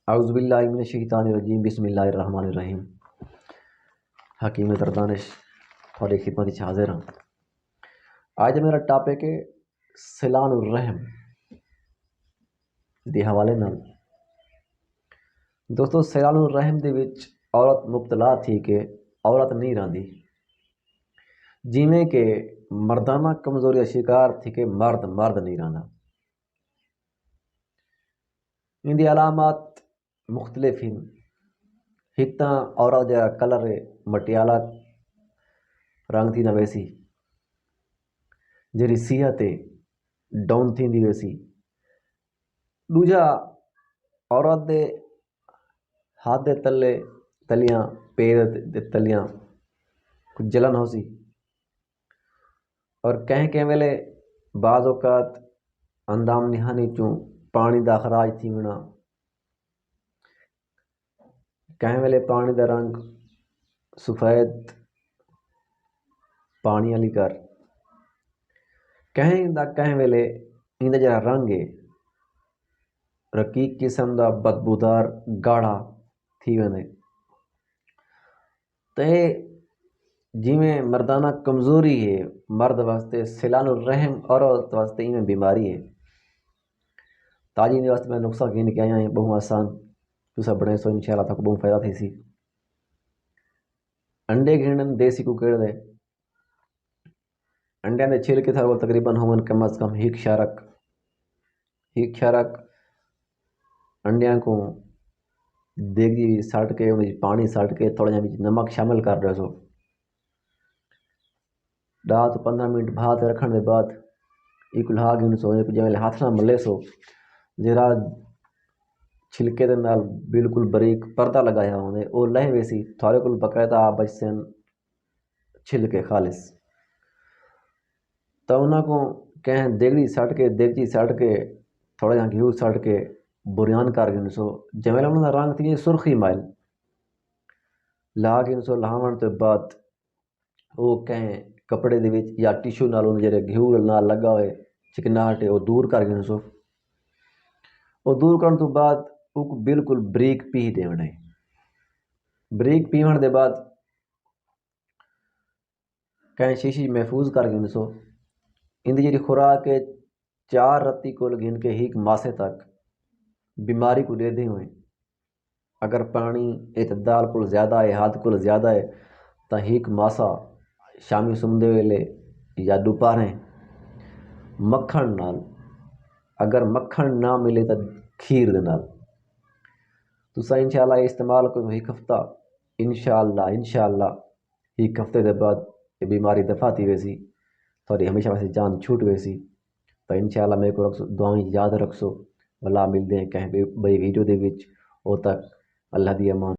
اعوذ باللہ من الشیطان الرجیم بسم اللہ الرحمن الرحیم۔ حکیم دردانش تھوڑی خدمت وچ حاضر ہاں۔ آج میرا ٹاپک ہے صلہ الرحم دے حوالے نال۔ دوستو صلہ الرحم دے وچ عورت مبتلا تھی کہ عورت نہیں رہندی، جیویں کہ مردانہ کمزوری کا شکار تھی کہ مرد نہیں رہندا۔ ان دی علامات مختلف ہیں۔ ایک تاں عورت جا کلر مٹیالہ رنگ تھی نہ ویسی، جڑی صحت ڈاؤن تھی ویسی۔ دوجا عورت دے ہاتھ دے تلیاں پیر دے تلیاں کچھ جلن ہو سی، اور کہیں ویلے بعض اوقات اندام نہانی چوں پانی دا خراج تھی ونا، کہیں ویلے پانی دا رنگ سفید پانی والی کر، کہیں ویلے ان دا جڑا رنگ ہے رقیق قسم دا بدبودار گاڑھا تھی ویندے۔ تے جیویں مردانہ کمزوری ہے مرد واسطے، صلہ الرحم عورت واسطے ایویں بیماری ہے۔ تاجی دے واسطے میں نسخہ گھن کے آیا ہیں، بہت آسان، تسا بڑھے سو انشاءاللہ تک بہت فائدہ تھی سی۔ انڈے گھنن دیسی ککڑ دے، انڈیاں دے چھلکے تھا وہ تقریباً ہومن کم از کم ایک شارک انڈیاں کو دیگی سٹ کے پانی سٹ کے تھوڑا جہاں نمک شامل کر رہے سو، 10 تو 15 منٹ بھات رکھن دے بعد ایک لہا گن سو، جب ہاتھ نہ ملے سو جرا چھلکے دے نال بالکل بریک پردہ لگایا ہوندے او لہ ویسی تھوڑے کول باقاعدہ بچ سن چھلکے خالص۔ تو انہاں کو کہیں دیگڑی سٹ کے تھوڑا جہاں گھیو سٹ کے بریان کر گن سو، جمیل انہاں دا رنگ تھی سرخی مائل لا گن سو۔ لہاون تو بعد وہ کہیں کپڑے دے وچ یا ٹیشو نال انہاں جڑے گھیو نال لگا ہوئے چکناہٹ وہ دور کر گن سو۔ وہ دور کرن تو بعد وہ بالکل بریک پی دیونے، بریک پیون دے بعد کہیں شیشی محفوظ کر گن سو۔ ان دی جڑی خوراک ہے 4 رتی کول گن کے ایک ماسے تک بیماری کو دے دے ہوئے۔ اگر پانی اعتدال کول زیادہ ہے، ہاتھ کول زیادہ ہے تو ایک ماسا شامی سمدے ویلے یا دوپہریں مکھن نال، اگر مکھن نہ ملے تو کھیر دے نال تسا انشاءاللہ استعمال کرو ایک ہفتہ، انشاءاللہ ایک ہفتے دے بعد یہ بیماری دفع تھی ویسی، تھوڑی ہمیشہ ویسے جان چھوٹ ویسی۔ تو انشاءاللہ میں کو دعائیں یاد رکھ سو، اللہ ملتے ہیں کہیں بئی ویڈیو دے وچ، او تک اللہ دی امان۔